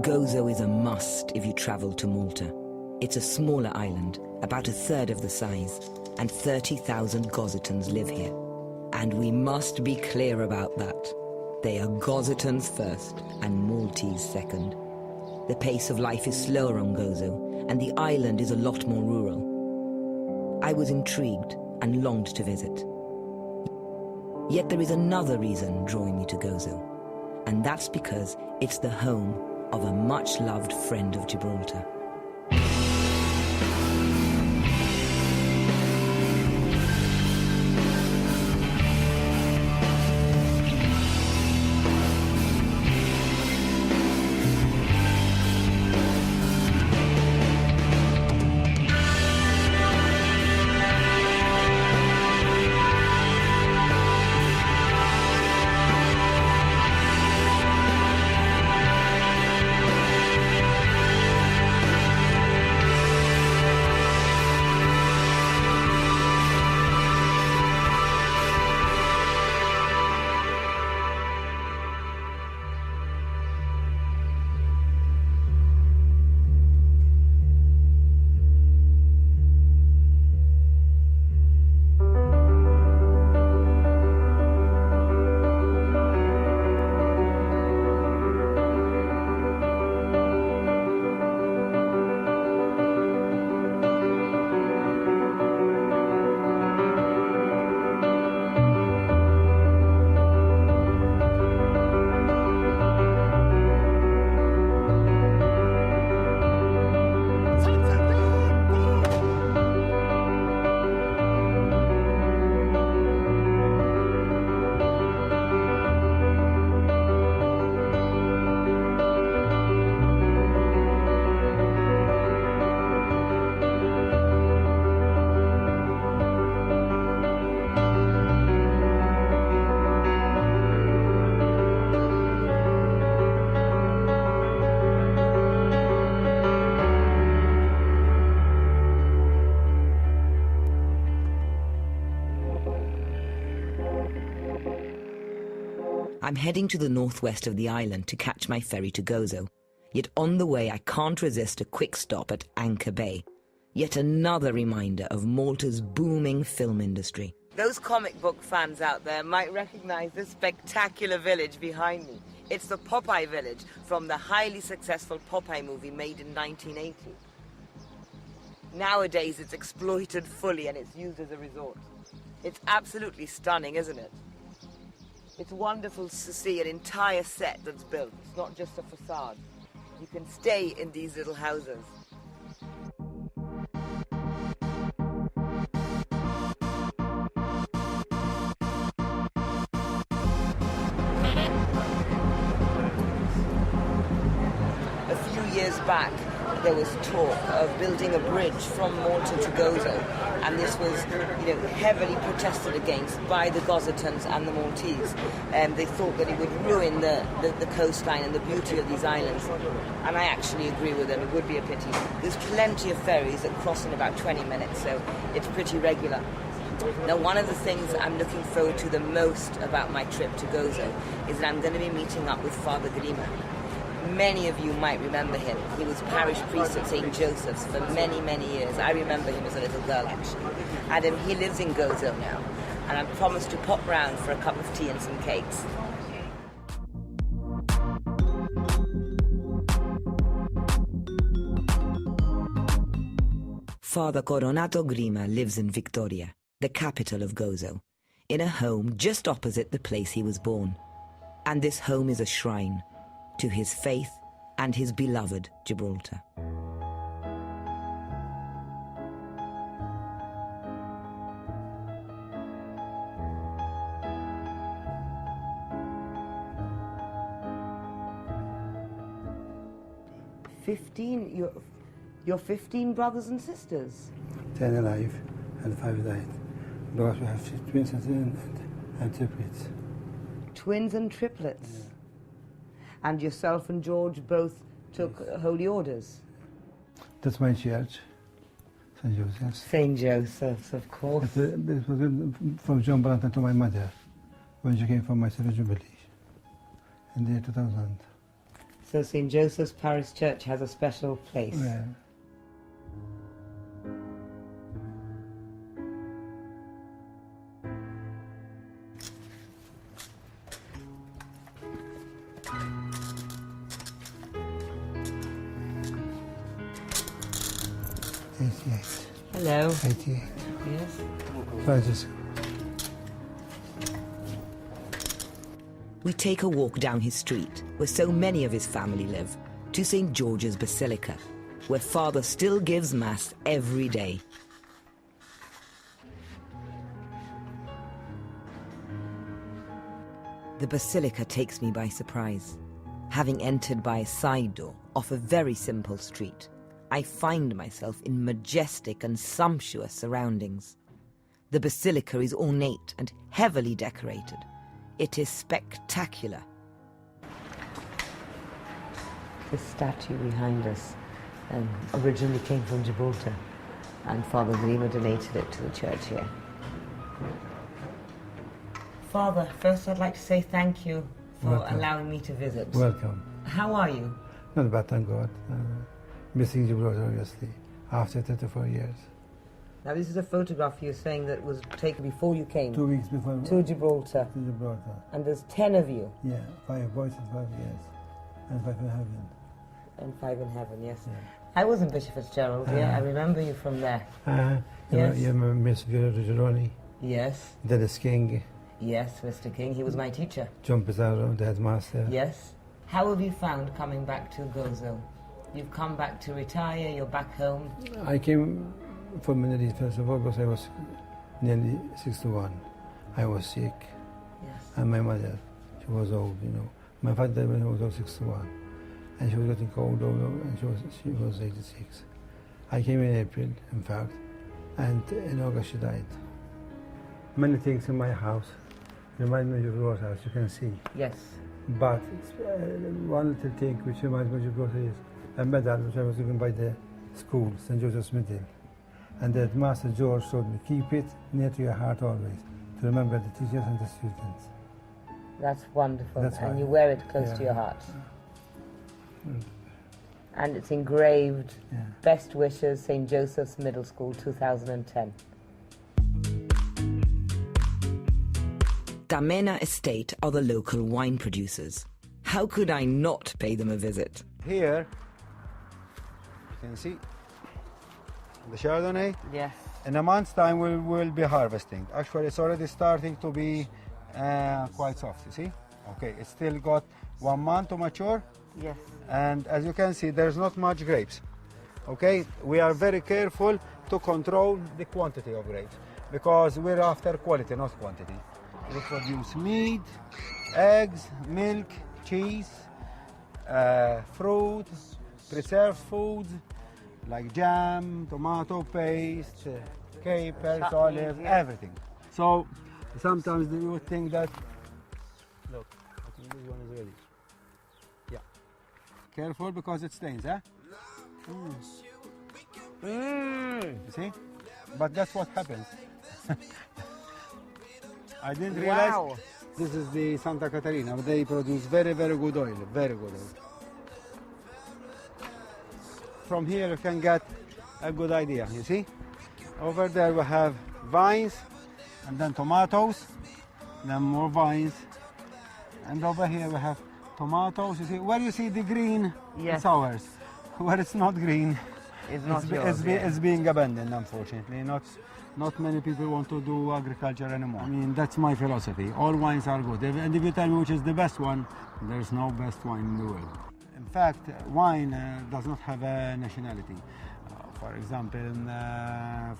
Gozo is a must if you travel to Malta. It's a smaller island, about a third of the size, and 30,000 Gozitans live here. And we must be clear about that. They are Gozitans first and Maltese second. The pace of life is slower on Gozo, and the island is a lot more rural. I was intrigued and longed to visit. Yet there is another reason drawing me to Gozo, and that's because it's the home of a much-loved friend of Gibraltar. I'm heading to the northwest of the island to catch my ferry to Gozo. Yet on the way I can't resist a quick stop at Anchor Bay. Yet another reminder of Malta's booming film industry. Those comic book fans out there might recognize this spectacular village behind me. It's the Popeye village from the highly successful Popeye movie made in 1980. Nowadays it's exploited fully and it's used as a resort. It's absolutely stunning, isn't it? It's wonderful to see an entire set that's built. It's not just a facade. You can stay in these little houses. A few years back, there was talk of building a bridge from Malta to Gozo, and this was, heavily protested against by the Gozitans and the Maltese. They thought that it would ruin the coastline and the beauty of these islands, and I actually agree with them. It would be a pity. There's plenty of ferries that cross in about 20 minutes, so it's pretty regular. Now, one of the things I'm looking forward to the most about my trip to Gozo is that I'm going to be meeting up with Father Grima. Many of you might remember him. He was parish priest at St. Joseph's for many, many years. I remember him as a little girl, actually. And he lives in Gozo now. And I've promised to pop round for a cup of tea and some cakes. Father Coronato Grima lives in Victoria, the capital of Gozo, in a home just opposite the place he was born. And this home is a shrine to his faith and his beloved Gibraltar. You're 15 brothers and sisters? 10 alive and 5 died. Because we have twins and triplets. Twins and triplets? Yeah. And yourself and George both took holy orders? That's my church, St. Joseph's. St. Joseph's, of course. This was from John Branton to my mother when she came from my Jubilee in the year 2000. So St. Joseph's Parish Church has a special place. Yeah. Hello. 88. Yes. Francis. We take a walk down his street, where so many of his family live, to St. George's Basilica, where Father still gives Mass every day. The Basilica takes me by surprise. Having entered by a side door off a very simple street, I find myself in majestic and sumptuous surroundings. The Basilica is ornate and heavily decorated. It is spectacular. This statue behind us originally came from Gibraltar, and Father Lima donated it to the church here. Father, first I'd like to say thank you for Welcome. allowing me to visit. Welcome. How are you? Not bad, thank God. Missing Gibraltar, obviously, after 34 years. Now this is a photograph you're saying that was taken before you came 2 weeks before to Gibraltar. to Gibraltar. And there's 10 of you. Yeah, 5 boys and 5 years. And 5 in heaven. And 5 in heaven, yes. Yeah. I was in Bishop Fitzgerald, yeah. I remember you from there. You Yes. remember Miss Vera Gironi, Yes, Dennis King, yes, Mr. King. He was my teacher. John Pizarro, the headmaster. Yes. How have you found coming back to Gozo? You've come back to retire, you're back home. I came for Middle East first of all because I was nearly 61. I was sick, Yes. and my mother, she was old, you know. My father died when I was 61, and she was getting cold, and she was 86. I came in April, in fact, and in August she died. Many things in my house remind me of your house, you can see. Yes. But one little thing which reminds me of Gibraltar is a medal which I was given by the school, St. Joseph's Middle. And the Master George told me, keep it near to your heart always, to remember the teachers and the students. That's wonderful. That's and right. you wear it close Yeah. to your heart. Mm. And it's engraved, Yeah. Best Wishes, St. Joseph's Middle School, 2010. Damena Estate are the local wine producers. How could I not pay them a visit? Here, you can see the Chardonnay. Yes. In a month's time, we'll be harvesting. Actually, it's already starting to be quite soft, you see? Okay, it's still got 1 month to mature, Yes. and as you can see, there's not much grapes. Okay, we are very careful to control the quantity of grapes because we're after quality, not quantity. We produce meat, eggs, milk, cheese, fruit, preserved foods like jam, tomato paste, capers, Chutneys, olive, yeah. everything. So sometimes you would think that, look, I think this one is ready. Yeah. Careful because it stains, eh? You see? But that's what happens. I didn't realize. Wow. This is the Santa Catarina. They produce very, very good oil. Very good oil. From here you can get a good idea, you see? Over there we have vines, and then tomatoes, then more vines. And over here we have tomatoes. You see, where you see the green, Yes. it's ours. Where it's not green, It's not yours. it's being abandoned, unfortunately. Not many people want to do agriculture anymore. I mean, that's my philosophy. All wines are good. And if you tell me which is the best one, there's no best wine in the world. In fact, wine does not have a nationality. For example,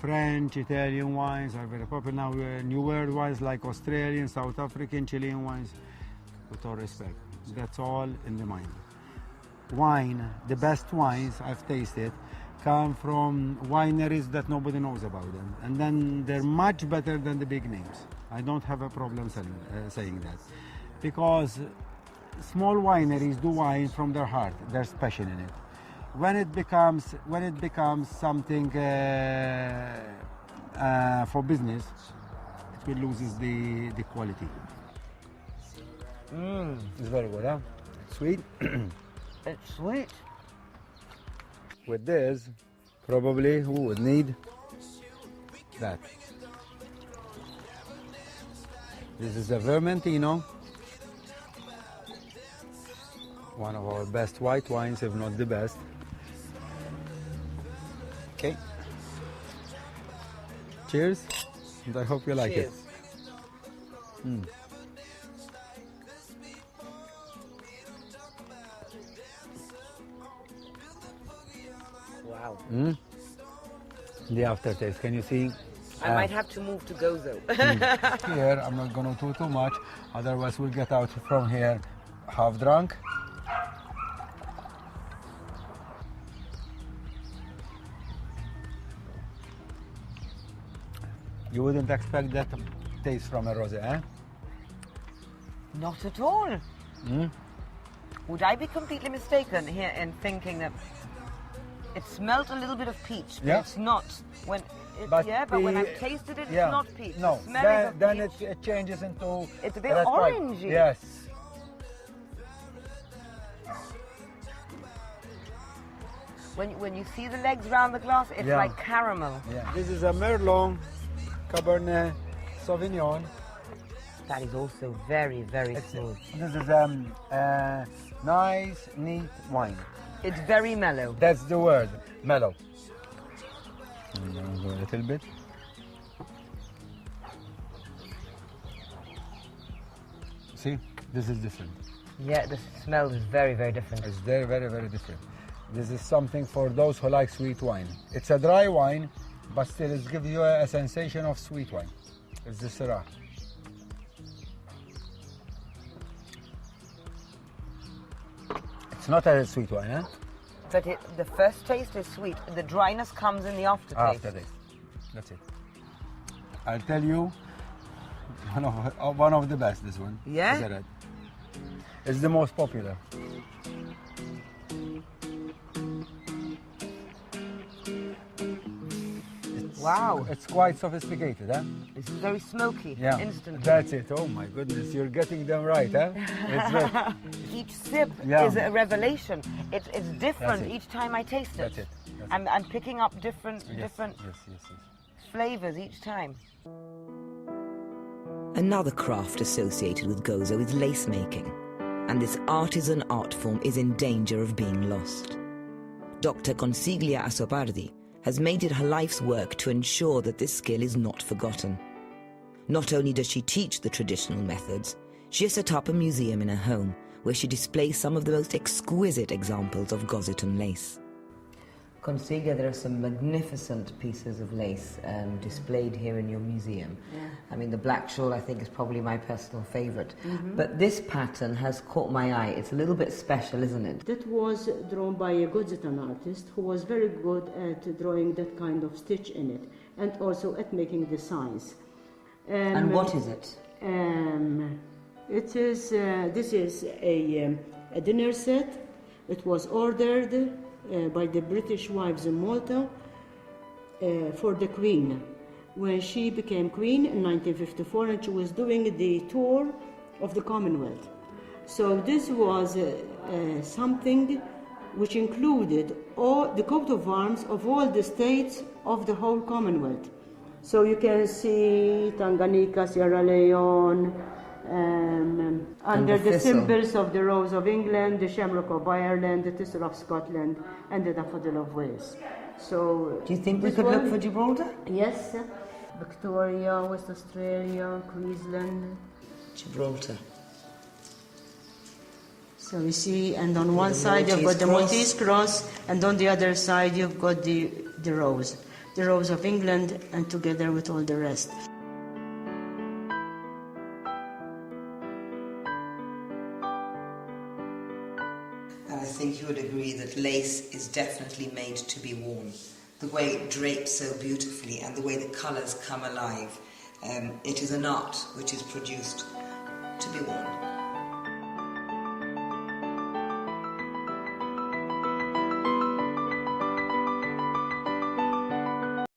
French, Italian wines are very popular now. New world wines like Australian, South African, Chilean wines, with all respect. That's all in the mind. Wine, the best wines I've tasted, come from wineries that nobody knows about them, and then they're much better than the big names. I don't have a problem saying that, because small wineries do wine from their heart. There's passion in it. When it becomes something for business, it loses the quality. It's very good, huh? Sweet. It's sweet. With this, probably who would need that. This is a Vermentino, one of our best white wines, if not the best. Okay. Cheers, and I hope you like it. Cheers. Wow. The aftertaste, can you see? I might have to move to Gozo. Here, I'm not going to do too much, otherwise we'll get out from here half drunk. You wouldn't expect that taste from a rosé, eh? Not at all. Would I be completely mistaken here in thinking that it smelled a little bit of peach, but Yeah. it's not? When But but when I've tasted it, yeah, it's not peach. No, The smell is of then peach. it changes into... It's a bit red wine. orangey. Yes. When you see the legs round the glass, it's Yeah. like caramel. Yeah. This is a Merlot Cabernet Sauvignon. That is also very, very smooth. This is nice, neat wine. It's very mellow. That's the word, mellow. I'm gonna go a little bit. See, this is different. Yeah, the smell is very, very different. It's very, very, very different. This is something for those who like sweet wine. It's a dry wine, but still it gives you a sensation of sweet wine. It's the Syrah. It's not a sweet wine, eh? But the first taste is sweet. The dryness comes in the aftertaste. After this. That's it. I'll tell you, one of the best, this one. Yeah? Is a red. It's the most popular. Wow. It's quite sophisticated, eh? It's very smoky, Yeah. instantly. That's it. Oh my goodness, you're getting them right, eh? It's right. Each sip Yeah. is a revelation. It's different That's it. each time I taste it. That's it. That's I'm picking up different Yes, different yes. flavors each time. Another craft associated with Gozo is lace making, and this artisan art form is in danger of being lost. Dr. Consiglia Assopardi has made it her life's work to ensure that this skill is not forgotten. Not only does she teach the traditional methods, she has set up a museum in her home where she displays some of the most exquisite examples of Goziton lace. Consiglia, there are some magnificent pieces of lace displayed here in your museum. Yeah. I mean, the black shawl, I think, is probably my personal favorite. But this pattern has caught my eye. It's a little bit special, isn't it? That was drawn by a Gozitan artist who was very good at drawing that kind of stitch in it, and also at making the signs. And what is it? It is. This is a dinner set. It was ordered by the British wives in Malta for the Queen when she became Queen in 1954, and she was doing the tour of the Commonwealth. So this was something which included all the coat of arms of all the states of the whole Commonwealth. So you can see Tanganyika, Sierra Leone, under the thistle. symbols of the Rose of England, the Shamrock of Ireland, the Thistle of Scotland, and the Daffodil of Wales. So Do you think we this could look one- for Gibraltar? Yes, Victoria, West Australia, Queensland. Gibraltar. So you see, and on one the side you've got the Maltese Maltese cross, and on the other side you've got the rose of England, and together with all the rest. And I think you would agree that lace is definitely made to be worn. The way it drapes so beautifully and the way the colours come alive. It is an art which is produced to be worn.